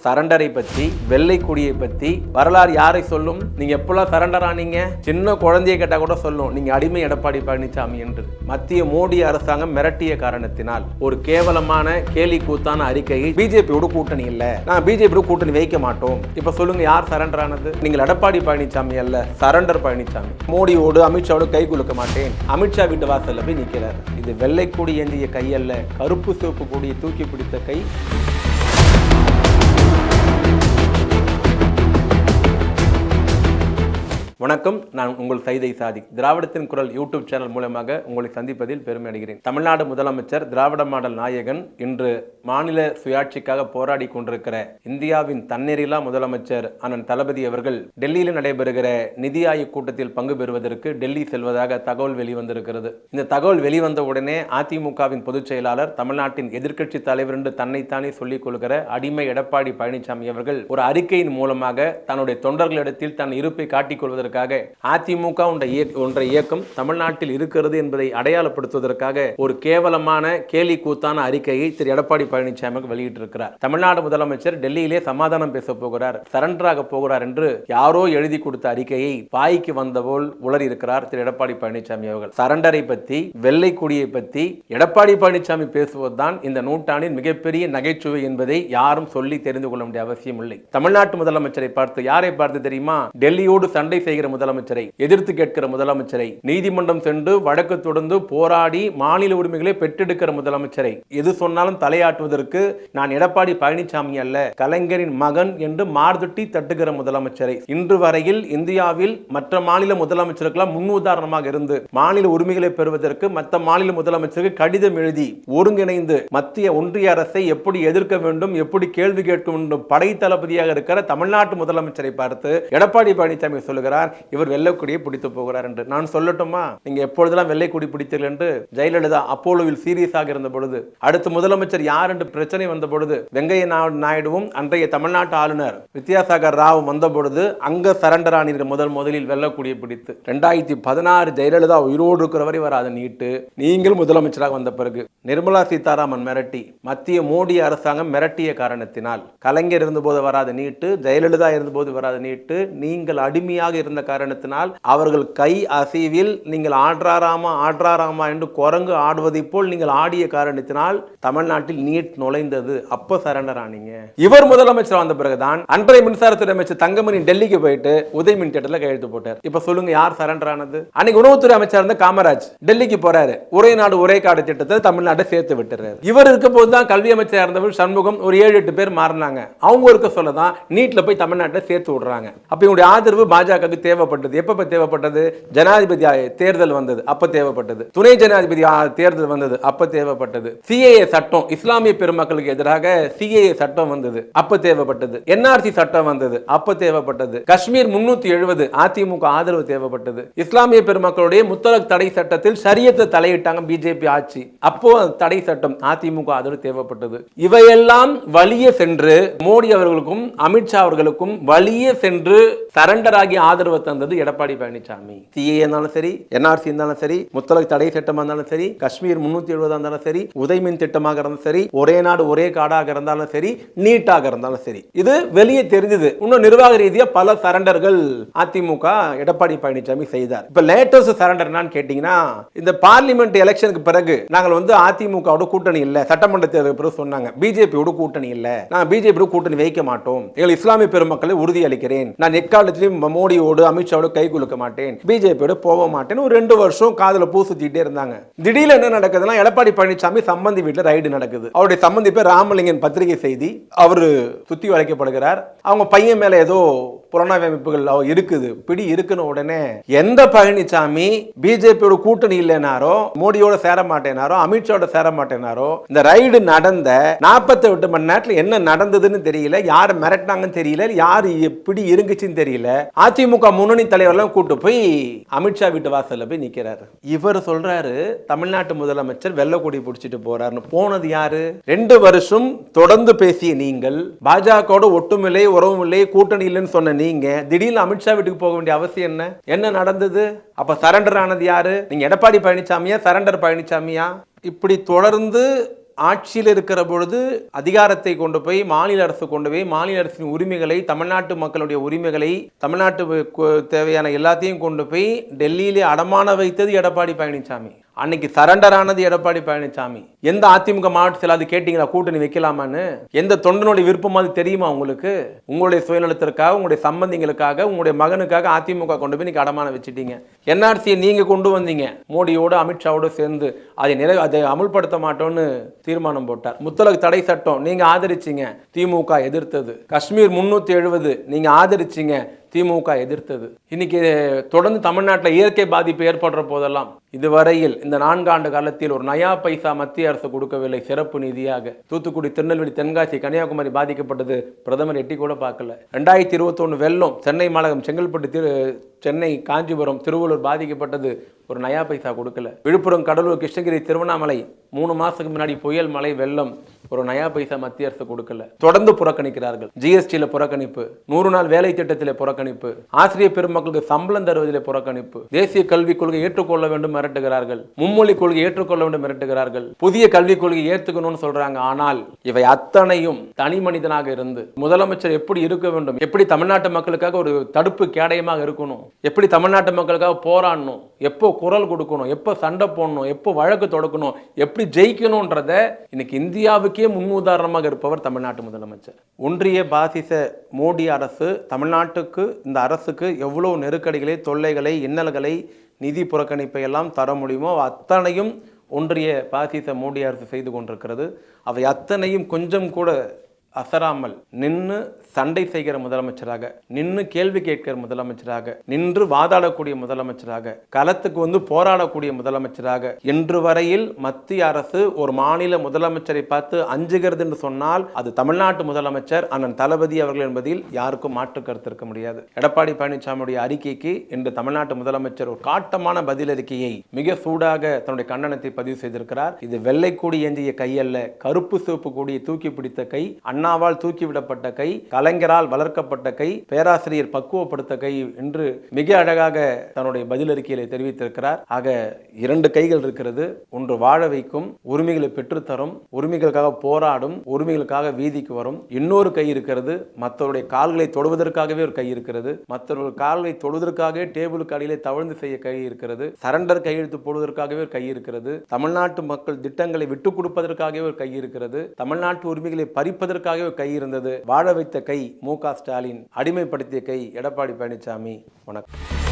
சரண்டரை பற்றி, வெள்ளை கொடியை பற்றி வரலாறு யாரை சொல்லும்? நீங்க எப்பெல்லாம் சரண்டர் ஆனீங்க? சின்ன குழந்தைய கேட்டா கூட சொல்லும் நீங்க அடிமை எடப்பாடி பழனிசாமி என்று. மத்திய மோடி அரசாங்கம் மிரட்டிய காரணத்தினால் ஒரு கேவலமான கேலி கூத்தான அறிக்கையை பிஜேபியோட கூட்டணி இல்ல, நான் பிஜேபியோட கூட்டணி வைக்க மாட்டோம். இப்ப சொல்லுங்க யார் சரண்டர் ஆனது? நீங்கள் எடப்பாடி பழனிசாமி அல்ல, சரண்டர் பழனிசாமி. மோடியோடு அமித்ஷாவோடு கை குலுக்க மாட்டேன், அமித்ஷா வீட்டு வாசல்ல போய் நிற்கிறார். இது வெள்ளை கொடி ஏந்திய கை அல்ல, கருப்பு சிவப்பு கொடியை தூக்கி பிடித்த கை. வணக்கம், நான் உங்கள் சைதை சாதிக். திராவிடத்தின் குரல் யூடியூப் சேனல் மூலமாக உங்களை சந்திப்பதில் பெருமை அடைகிறேன். தமிழ்நாடு முதலமைச்சர், திராவிட மாடல் நாயகன், இன்று மாநில சுயாட்சிக்காக போராடி கொண்டிருக்கிற இந்தியாவின் தன்னிறையில்லா முதலமைச்சர் அண்ணன் தளபதி அவர்கள் டெல்லியில் நடைபெறுகிற நிதி ஆயோக் கூட்டத்தில் பங்கு பெறுவதற்கு டெல்லி செல்வதாக தகவல் வெளிவந்திருக்கிறது. இந்த தகவல் வெளிவந்த உடனே அதிமுகவின் பொதுச் செயலாளர், தமிழ்நாட்டின் எதிர்க்கட்சி தலைவர் என்று தன்னைத்தானே சொல்லிக் கொள்கிற அடிமை எடப்பாடி பழனிசாமி அவர்கள் ஒரு அறிக்கையின் மூலமாக தன்னுடைய தொண்டர்களிடத்தில் தன் இருப்பை காட்டிக் கொள்வதற்கு அதிமுக ஒன்ற இயக்கம் தமிழ்நாட்டில் இருக்கிறது என்பதை அடையாளப்படுத்துவதற்காக ஒரு கேவலமான கேலி கூத்தான அறிக்கையை திரு எடப்பாடி பழனிசாமி வெளியிட்டிருக்கிறார். தமிழ்நாடு முதலமைச்சர் டெல்லியிலே சமாதானம் பேச போகிறார், சரண்டராக போகிறார் என்று யாரோ எழுதி கொடுத்த அறிக்கையை வாய்க்கு வந்தபோல் உளறி இருக்கிறார் திரு எடப்பாடி பழனிசாமி அவர்கள். சரண்டரை பற்றி, வெள்ளை கொடியை பற்றி எடப்பாடி பழனிசாமி பேசுவதுதான் இந்த நூற்றாண்டின் மிகப்பெரிய நகைச்சுவை என்பதை யாரும் சொல்லி தெரிந்து கொள்ள வேண்டிய அவசியம் இல்லை. தமிழ்நாட்டு முதலமைச்சரை பார்த்து, யாரை பார்த்து தெரியுமா? டெல்லியோடு சண்டை செய்கிற முதலமைச்சரை, எதிர்த்து கேட்கிற முதலமைச்சரை, நீதிமன்றம் சென்று வழக்கு தொடர்ந்து போராடி மாநில உரிமைகளை பெற்றெடுக்கிற முதலமைச்சரை, எது சொன்னாலும் தலையாட்டுவதற்கு நான் எடப்பாடி பழனிசாமி அல்ல, கலைஞரின் மகன் என்று மார்தட்டி தட்டுகிற முதலமைச்சரை, இன்று வரையில் இந்தியாவில் மற்ற மாநில முதலமைச்சருக்கெல்லாம் முன் உதாரணமாக இருந்து மாநில உரிமைகளை பெறுவதற்கு மற்ற மாநில முதலமைச்சருக்கு கடிதம் எழுதி ஒருங்கிணைந்து மத்திய ஒன்றிய அரசை எப்படி எதிர்க்க வேண்டும், எப்படி கேள்வி கேட்க வேண்டும் படை தளபதியாக இருக்கிற தமிழ்நாட்டு முதலமைச்சரை பார்த்து எடப்பாடி பழனிசாமி சொல்லுகிறார் இவர் வெள்ளைக்கொடியை பிடித்து போகிறார் என்று. நான் சொல்லட்டுமா? நீங்க எப்பொழுதெல்லாம் வெள்ளைக்கொடி பிடித்தீர்கள் என்று ஜெயலலிதா அப்போலோவில் சீரியஸாக இருந்த பொழுது, அடுத்த முதலமைச்சர் யார் என்று பிரச்சனை வந்த பொழுது, வெங்கைய நாயுடுவும் அன்றைய தமிழ்நாட்டு ஆளுநர் வித்யாசாகர் ராவும் வந்த பொழுது அங்க சரண்டர் ஆனீர்கள் முதலில் வெள்ளைக்கொடியை பிடித்து. 2016 ஜெயலலிதா உயிரோடு இருக்கிற வரை வராத நீட்டு நீங்கள் முதலமைச்சராக வந்த பிறகு நிர்மலா சீதாராமன் மிரட்டி, மத்திய மோடி அரசாங்கம் மிரட்டிய காரணத்தினால் கலைஞர் இருந்தபோது வராத நீட்டு, ஜெயலலிதா இருந்தபோது வராத நீட்டு, நீங்கள் அடிமையாக இருந்த காரணத்தினால் அவர்கள் கை அசைவில் நீங்கள் ஆட்ராராமா என்று குரங்கு ஆடுவதை போல் நீங்கள் ஆடிய காரணத்தினால் தமிழ்நாட்டில் நீட் நுழைந்தது. அப்ப சரண்டர் ஆனீங்க. இவர் முதலமைச்சர் வந்த பிறகுதான் அன்றைய மின்சாரத்துறை அமைச்சர் தங்கமணி டெல்லிக்கு போயிட்டு உதயமின் திட்டத்தில் கையெழுத்து போட்டார். இப்ப சொல்லுங்க யார் சரண்டர் ஆனது? அன்னைக்கு உணவுத்துறை அமைச்சர் இருந்த காமராஜ் டெல்லிக்கு போறாரு, ஒரே நாடு ஒரே காடு திட்டத்தை தமிழ்நாட்டை சேர்த்து விட்டுறாரு. இவர் இருக்க போதுதான் கல்வி அமைச்சர் இருந்தவர் சண்முகம் ஒரு 7-8 பேர் மாறினாங்க. அவங்க இருக்க சொல்லதான் நீட்ல போய் தமிழ்நாட்டை சேர்த்து விடுறாங்க. அப்ப இவருடைய ஆதரவு பாஜக தேவைப்பட்டது. எப்ப தேவைப்பட்டது? ஜனாதிபதி தேர்தல் வந்தது, அப்ப தேவைப்பட்டது. துணை ஜனாதிபதி தேர்தல் வந்தது, அப்ப தேவைப்பட்டது. சிஏஏ சட்டம், இஸ்லாமிய பெருமக்களுக்கு எதிராக சிஏஏ சட்டம் வந்தது, அப்ப தேவைப்பட்டது. என்ஆர்சி சட்டம் வந்தது, அப்ப தேவைப்பட்டது. காஷ்மீர் 370 அதிமுக ஆதரவு தேவைப்பட்டது. இஸ்லாமிய பெருமக்களுடைய முத்தலக் தடை சட்டத்தில் ஷரியத்தை தலையிட்டாங்க பிஜேபி ஆட்சி, அப்போ தடை சட்டம் அதிமுக ஆதரவு தேவைப்பட்டது. இவையெல்லாம் வலிய சென்று மோடி அவர்களுக்கும் அமித்ஷா அவர்களுக்கும் வலிய சென்று சரண்டர் ஆகி ஆதரவு தந்தது எடப்பாடி பழனிசாமி. சிஏ இருந்தாலும் சரி, என்ஆர்சி இருந்தாலும் சரி, முத்தலக் தடை சட்டமாக இருந்தாலும் சரி, காஷ்மீர் 370 இருந்தாலும் சரி, உதயமின் திட்டமாக இருந்தாலும் சரி, ஒரே நாடு ஒரே காடாக இருந்தாலும் சரி, நீட்டாக இருந்தாலும் சரி, இது வெளியே தெரிஞ்சது. இன்னும் நிர்வாக ரீதியாக பல சரண்டர்கள் அதிமுக எடப்பாடி பழனிசாமி செய்தார். இப்ப லேட்டஸ்ட் சரண்டர் என்னன்னு கேட்டீங்கன்னா, இந்த பார்லிமெண்ட் எலெக்ஷனுக்கு பிறகு நாங்கள் அதிமுகவோட கூட்டணி இல்ல, சட்டமன்ற தேர்தலுக்கு பிறகு சொன்னாங்க பிஜேபியோட கூட்டணி இல்ல, நான் பிஜேபியோட கூட்டணி வைக்க மாட்டோம், எங்கள் இஸ்லாமிய பெருமக்களை உறுதி அளிக்கிறேன், நான் எக்காலத்திலும் மோடியோடு அமித்ஷாவோட கை குலுக்க மாட்டேன், பிஜேபியோட போக மாட்டேன், ஒரு 2 வருஷம் காதுல பூ சுத்திட்டே இருந்தாங்க. திடீர்னு என்ன நடக்குதுன்னா, எடப்பாடி பழனிசாமி சம்பந்தி வீட்டுல ரைடு நடக்குது. அவருடைய சம்பந்தி பேர் ராமலிங்கன், பத்திரிகை செய்தி, அவரு சுத்தி வளைக்கப்படுகிறார். அவங்க பையன் மேல ஏதோ புலனாய்வு அமைப்புகள் இருக்குது, பிடி இருக்குன்னு உடனே எந்த பழனிசாமி பிஜேபியோட கூட்டணி இல்லைனாரோ, மோடியோட சேர மாட்டேனாரோ, அமித்ஷாவோட சேர மாட்டேனாரோ, இந்த ரைடு நடந்த 48 மணி நேரத்தில் என்ன நடந்ததுன்னு தெரியல, யார் மிரட்டினாங்கன்னு தெரியல, யார் எப்படி இருந்துச்சுன்னு தெரியல. அதிமுக முன்னணி தலைவர்லாம் கூட்டு போய் அமித்ஷா வீட்டு வாசல்ல போய் நிக்கிறாரு. இவர் சொல்றாரு தமிழ்நாட்டு முதலமைச்சர் வெள்ளக்கொடி பிடிச்சிட்டு போறாருன்னு. போனது யாரு? 2 வருஷம் தொடர்ந்து பேசிய நீங்கள், பாஜகவோட ஒட்டுமில்லை உறவும் இல்லை கூட்டணி இல்லைன்னு சொன்ன நீங்க திடீர்னு அமித்ஷா வீட்டுக்கு போக வேண்டிய அவசியம் என்ன? என்ன நடந்தது? அப்ப சரண்டர் ஆனது யாரு? நீங்க எடப்பாடி பழனிசாமியா, சரண்டர் பழனிசாமியா? இப்படி தொடர்ந்து ஆட்சியில் இருக்கிற பொழுது அதிகாரத்தை கொண்டு போய் மாநில அரசு கொண்டு போய் மாநில அரசின் உரிமைகளை, தமிழ்நாட்டு மக்களுடைய உரிமைகளை, தமிழ்நாட்டு தேவையான எல்லாத்தையும் கொண்டு போய் டெல்லியிலே அடமான வைத்தது எடப்பாடி பழனிசாமி. அன்னைக்கு சரண்டர் ஆனது எடப்பாடி பழனிசாமி. எந்த அதிமுக மாவட்ட செயலாளர் கேட்டீங்களா கூட்டணி வைக்கலாமான்னு? எந்த தொண்டனுடைய விருப்பம் அது தெரியுமா உங்களுக்கு? உங்களுடைய சுயநலத்திற்காக, உங்களுடைய சம்பந்திகளுக்காக, உங்களுடைய மகனுக்காக அதிமுக கொண்டு போய் நீங்க அடமான வச்சுட்டீங்க. என்ஆர்சியை நீங்க கொண்டு வந்தீங்க, மோடியோடு அமித்ஷாவோடு சேர்ந்து அதை அமுல்படுத்த மாட்டோம்னு தீர்மானம் போட்டார். முத்தலாக் தடை சட்டம் நீங்க ஆதரிச்சீங்க, திமுக எதிர்த்தது. காஷ்மீர் 370 நீங்க ஆதரிச்சீங்க, திமுக எதிர்த்தது. இன்னைக்கு தொடர்ந்து தமிழ்நாட்டில் இயற்கை பாதிப்பு ஏற்படுற போதெல்லாம் இதுவரையில் இந்த 4 ஆண்டு காலத்தில் ஒரு நயா பைசா மத்திய அரசு கொடுக்கவில்லை சிறப்பு நிதியாக. தூத்துக்குடி, திருநெல்வேலி, தென்காசி, கன்னியாகுமரி பாதிக்கப்பட்டது பிரதமர் எட்டி கூட பார்க்கல. 2021 வெள்ளம் சென்னை மாநகரம், செங்கல்பட்டு, சென்னை, காஞ்சிபுரம், திருவள்ளூர் பாதிக்கப்பட்டது, ஒரு நயா பைசா கொடுக்கல. விழுப்புரம், கடலூர், கிருஷ்ணகிரி, திருவண்ணாமலை 3 மாசத்துக்கு முன்னாடி புயல், மழை, வெள்ளம், ஒரு நயா பைசா மத்திய அரசு கொடுக்கல. தொடர்ந்து புறக்கணிக்கிறார்கள். ஜிஎஸ்டியில் புறக்கணிப்பு, 100 நாள் வேலை திட்டத்தில் புறக்கணிப்பு, ஆசிரியர் பெருமக்களுக்கு சம்பளம் தருவதில் புறக்கணிப்பு, தேசிய கல்விக் கொள்கை ஏற்றுக்கொள்ள வேண்டும் மிரட்டுகிறார்கள், மும்மொழி கொள்கை ஏற்றுக்கொள்ள வேண்டும் மிரட்டுகிறார்கள், புதிய கல்விக் கொள்கை ஏற்றுக்கணும்னு சொல்றாங்க. ஆனால் இவை அத்தனையும் தனி மனிதனாக இருந்து முதலமைச்சர் எப்படி இருக்க வேண்டும், எப்படி தமிழ்நாட்டு மக்களுக்காக ஒரு தடுப்பு கேடயமாக இருக்கணும், எப்படி தமிழ்நாட்டு மக்களுக்காக போராடணும், எப்போ குரல் கொடுக்கணும், எப்போ சண்டை போடணும், எப்போ வழக்கு தொடக்கணும், எப்படி ஜெயிக்கணும்ன்றத இன்னைக்கு இந்தியாவுக்கே முன்னுதாரணமாக இருப்பவர் தமிழ்நாட்டு முதலமைச்சர். ஒன்றிய பாசிச மோடி அரசு தமிழ்நாட்டுக்கு, இந்த அரசுக்கு எவ்வளவு நெருக்கடிகளை, தொல்லைகளை, இன்னல்களை, நிதி புறக்கணிப்பை எல்லாம் தர முடியுமோ அத்தனையும் ஒன்றிய பாசிச மோடி அரசு செய்து கொண்டிருக்கிறது. அவை அத்தனையும் கொஞ்சம் கூட அசராமல் நின்று சண்டை செய்கிற முதலமைச்சராக, நின்று கேள்வி கேட்கிற முதலமைச்சராக, நின்று வாதாடக்கூடிய முதலமைச்சராக, களத்துக்கு வந்து போராடக்கூடிய முதலமைச்சராக, இன்று வரையில் மத்திய அரசு ஒரு மாநில முதலமைச்சரை பார்த்து அஞ்சுகிறது என்று சொன்னால் அது தமிழ்நாட்டு முதலமைச்சர் அண்ணன் தளபதி அவர்கள் என்பதில் யாருக்கும் மாற்று கருத்து இருக்க முடியாது. எடப்பாடி பழனிசாமியுடைய அறிக்கைக்கு இன்று தமிழ்நாட்டு முதலமைச்சர் ஒரு காட்டமான பதிலறிக்கையை மிக சூடாக தன்னுடைய கண்டனத்தை பதிவு செய்திருக்கிறார். இது வெள்ளை கொடி ஏந்திய கை அல்ல, கருப்பு சிவப்பு கொடியை தூக்கி பிடித்த கை, அண்ணாவால் தூக்கிவிடப்பட்ட கை, கலைஞரால் வளர்க்கப்பட்ட கை, பேராசிரியர் பக்குவப்படுத்த கை என்று மிக அழகாக தன்னுடைய பதிலறிக்கையிலே தெரிவித்திருக்கிறார். ஆக 2 கைகள் இருக்கிறது. ஒன்று வாழ வைக்கும், உரிமைகளை பெற்றுத்தரும், உரிமைகளுக்காக போராடும், உரிமைகளுக்காக வீதிக்கு வரும். இன்னொரு கை இருக்கிறது, மற்றவருடைய கால்களை தொடுவதற்காகவே ஒரு கை இருக்கிறது, மற்றவர்கள் கால்களை தொடுவதற்காகவே டேபிளுக்கு அடியிலே தவழ்ந்து செய்ய கை இருக்கிறது, சரண்டர் கையெழுத்து போடுவதற்காகவே ஒரு கை இருக்கிறது, தமிழ்நாட்டு மக்கள் திட்டங்களை விட்டுக் கொடுப்பதற்காகவே ஒரு கை இருக்கிறது, தமிழ்நாட்டு உரிமைகளை பறிப்பதற்காக கை இருந்தது. வாழ வைத்த கை மு க ஸ்டாலின், அடிமைப்படுத்திய கை எடப்பாடி பழனிசாமி. வணக்கம்.